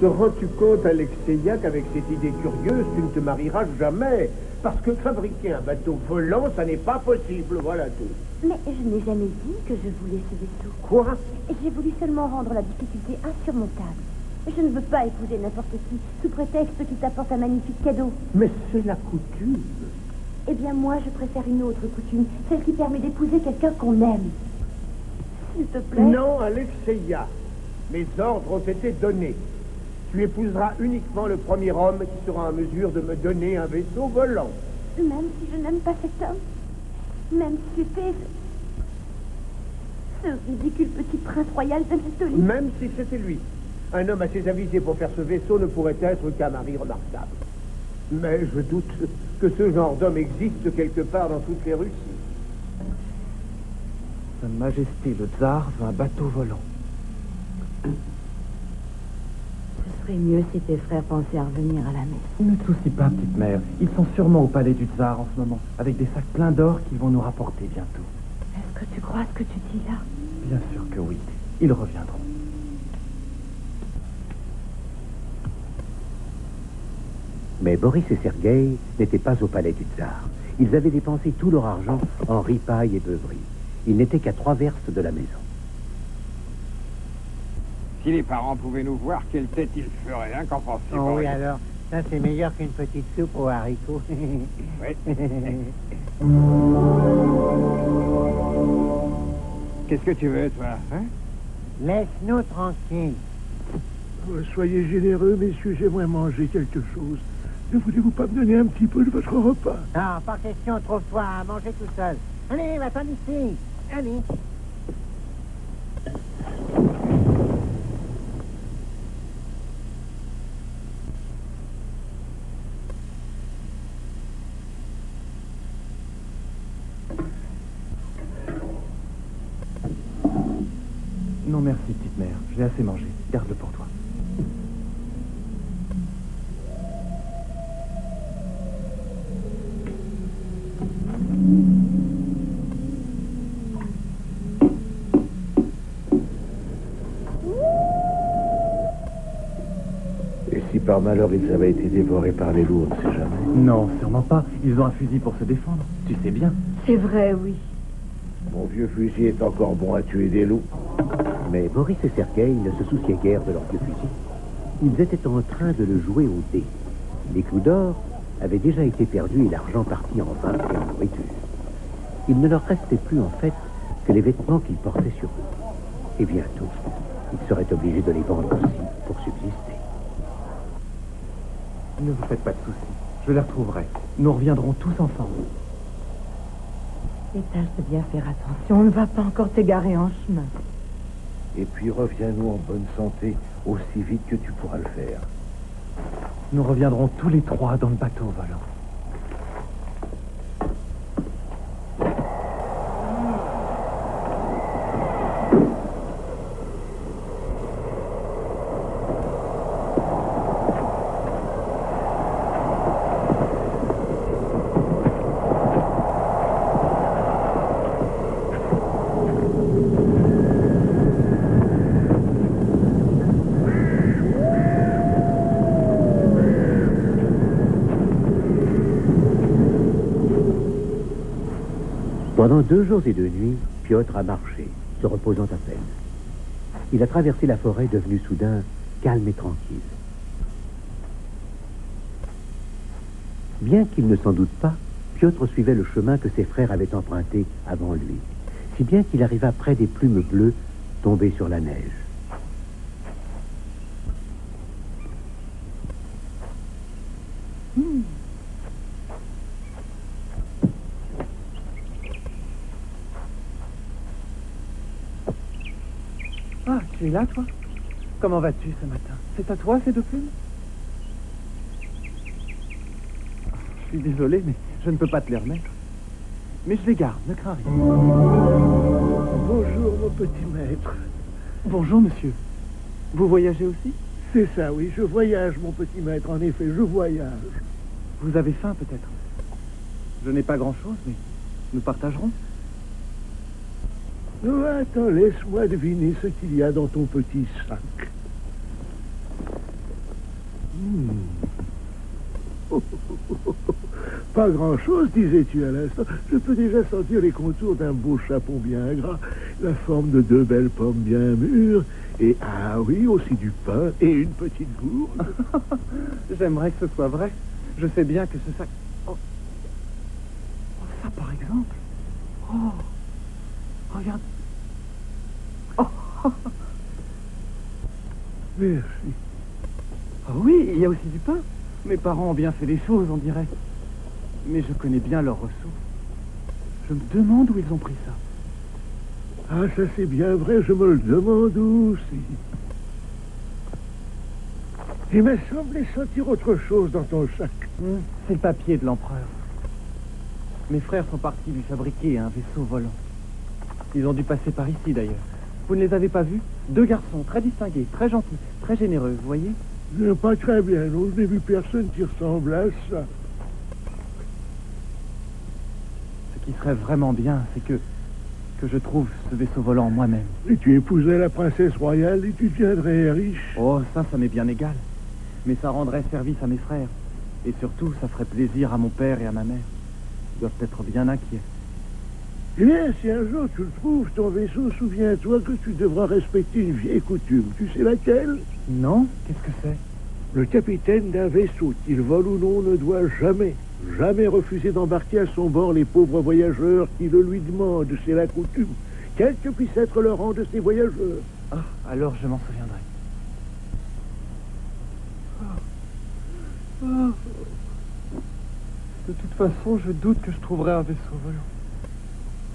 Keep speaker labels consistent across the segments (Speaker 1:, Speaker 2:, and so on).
Speaker 1: Te rends-tu compte, Alexeia, qu'avec cette idée curieuse, tu ne te marieras jamais? Parce que fabriquer un bateau volant, ça n'est pas possible, voilà tout.
Speaker 2: Mais je n'ai jamais dit que je voulais ce vaisseau.
Speaker 1: Quoi?
Speaker 2: J'ai voulu seulement rendre la difficulté insurmontable. Je ne veux pas épouser n'importe qui, sous prétexte qu'il t'apporte un magnifique cadeau.
Speaker 1: Mais c'est la coutume.
Speaker 2: Eh bien, moi, je préfère une autre coutume, celle qui permet d'épouser quelqu'un qu'on aime. S'il te plaît.
Speaker 1: Non, Alexeia. Mes ordres ont été donnés. Tu épouseras uniquement le premier homme qui sera en mesure de me donner un vaisseau volant.
Speaker 2: Même si je n'aime pas cet homme. Même si c'était... ce ridicule petit prince royal de Mistolie.
Speaker 1: Même si c'était lui. Un homme assez avisé pour faire ce vaisseau ne pourrait être qu'un mari remarquable. Mais je doute que ce genre d'homme existe quelque part dans toutes les Russies.
Speaker 3: Sa Majesté le Tsar veut un bateau volant.
Speaker 2: Ce serait mieux si tes frères pensaient à revenir à la messe.
Speaker 3: Ne te soucie pas, petite mère. Ils sont sûrement au palais du Tsar en ce moment, avec des sacs pleins d'or qu'ils vont nous rapporter bientôt.
Speaker 2: Est-ce que tu crois ce que tu dis là?
Speaker 3: Bien sûr que oui. Ils reviendront.
Speaker 4: Mais Boris et Sergueï n'étaient pas au palais du Tsar. Ils avaient dépensé tout leur argent en ripailles et beuveries. Ils n'étaient qu'à 3 verstes de la maison.
Speaker 5: Si les parents pouvaient nous voir, quelle tête ils feraient, hein, qu'en pensez-vous?
Speaker 6: Oh oui, alors, ça c'est meilleur qu'une petite soupe aux haricots.
Speaker 5: Oui. Qu'est-ce que tu veux, toi, hein?
Speaker 6: Laisse-nous tranquilles.
Speaker 7: Soyez généreux, messieurs, j'aimerais manger quelque chose. Ne voulez-vous pas me donner un petit peu de votre repas?
Speaker 6: Non, pas question, trouve-toi à manger tout seul. Allez, va-t'en ici. Allez.
Speaker 3: Non merci, petite mère. J'ai assez mangé. Garde-le pour toi.
Speaker 4: Et si par malheur ils avaient été dévorés par les loups, on ne sait jamais.
Speaker 3: Non, sûrement pas. Ils ont un fusil pour se défendre. Tu sais bien.
Speaker 2: C'est vrai, oui.
Speaker 4: Mon vieux fusil est encore bon à tuer des loups. Mais Boris et Sergueï ne se souciaient guère de leur vieux fusil. Ils étaient en train de le jouer au dé. Les clous d'or avaient déjà été perdus et l'argent parti en vin et en nourriture. Il ne leur restait plus en fait que les vêtements qu'ils portaient sur eux. Et bientôt, ils seraient obligés de les vendre aussi pour subsister.
Speaker 3: Ne vous faites pas de soucis. Je les retrouverai. Nous reviendrons tous ensemble.
Speaker 2: Et tâche de bien faire attention, on ne va pas encore t'égarer en chemin.
Speaker 4: Et puis reviens-nous en bonne santé aussi vite que tu pourras le faire.
Speaker 3: Nous reviendrons tous les 3 dans le bateau volant.
Speaker 4: Pendant 2 jours et 2 nuits, Piotr a marché, se reposant à peine. Il a traversé la forêt devenue soudain calme et tranquille. Bien qu'il ne s'en doute pas, Piotr suivait le chemin que ses frères avaient emprunté avant lui, si bien qu'il arriva près des plumes bleues tombées sur la neige.
Speaker 3: Ah, tu es là, toi? Comment vas-tu ce matin? C'est à toi, ces 2 plumes? Je suis désolé, mais je ne peux pas te les remettre. Mais je les garde, ne crains rien.
Speaker 7: Bonjour, mon petit maître.
Speaker 3: Bonjour, monsieur. Vous voyagez aussi?
Speaker 7: C'est ça, oui, je voyage, mon petit maître. En effet, je voyage.
Speaker 3: Vous avez faim, peut-être? Je n'ai pas grand-chose, mais nous partagerons.
Speaker 7: Oh, attends, laisse-moi deviner ce qu'il y a dans ton petit sac. Pas grand-chose, disais-tu à l'instant. Je peux déjà sentir les contours d'un beau chapon bien gras, la forme de 2 belles pommes bien mûres, et, ah oui, aussi du pain et une petite gourde.
Speaker 3: J'aimerais que ce soit vrai. Je sais bien que ce sac... Oh. Oh, ça, par exemple. Oh. Regarde. Oh.
Speaker 7: Merci.
Speaker 3: Ah oui, il y a aussi du pain. Mes parents ont bien fait les choses, on dirait. Mais je connais bien leurs ressources. Je me demande où ils ont pris ça.
Speaker 7: Ah, ça c'est bien vrai, je me le demande aussi. Il m'a semblé sentir autre chose dans ton sac.
Speaker 3: C'est le papier de l'empereur. Mes frères sont partis lui fabriquer un vaisseau volant. Ils ont dû passer par ici, d'ailleurs. Vous ne les avez pas vus? 2 garçons, très distingués, très gentils, très généreux, vous voyez?
Speaker 7: Pas très bien, non, je n'ai vu personne qui ressemble à ça.
Speaker 3: Ce qui serait vraiment bien, c'est que je trouve ce vaisseau volant moi-même.
Speaker 7: Et tu épouserais la princesse royale et tu deviendrais riche.
Speaker 3: Oh, ça m'est bien égal. Mais ça rendrait service à mes frères. Et surtout, ça ferait plaisir à mon père et à ma mère. Ils doivent être bien inquiets.
Speaker 7: Eh bien, si un jour tu le trouves, ton vaisseau, souviens-toi que tu devras respecter une vieille coutume. Tu sais laquelle?
Speaker 3: Non? Qu'est-ce que c'est?
Speaker 7: Le capitaine d'un vaisseau, qu'il vole ou non, ne doit jamais refuser d'embarquer à son bord les pauvres voyageurs qui le lui demandent. C'est la coutume. Quel que puisse être le rang de ces voyageurs.
Speaker 3: Ah, alors je m'en souviendrai. De toute façon, je doute que je trouverai un vaisseau volant.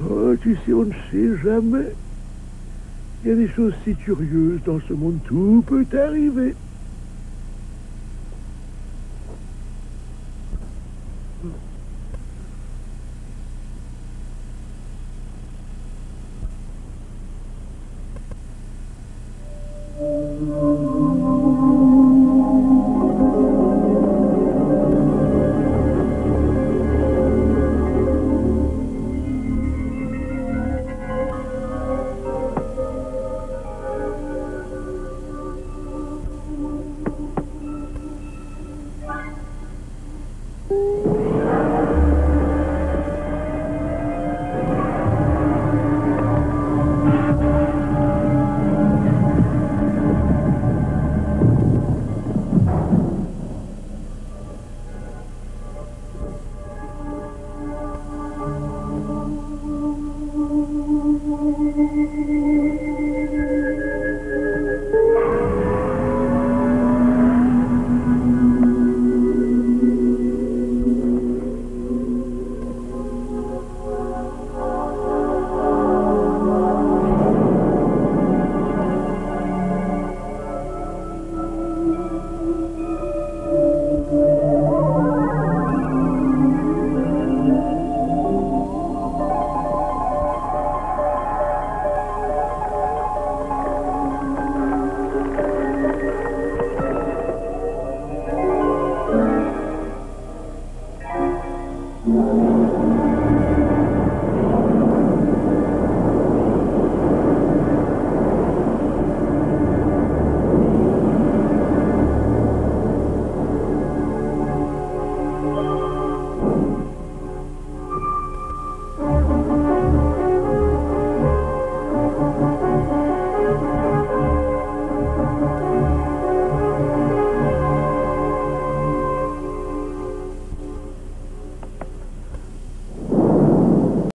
Speaker 7: Oh, tu sais, on ne sait jamais. Il y a des choses si curieuses dans ce monde. Tout peut arriver.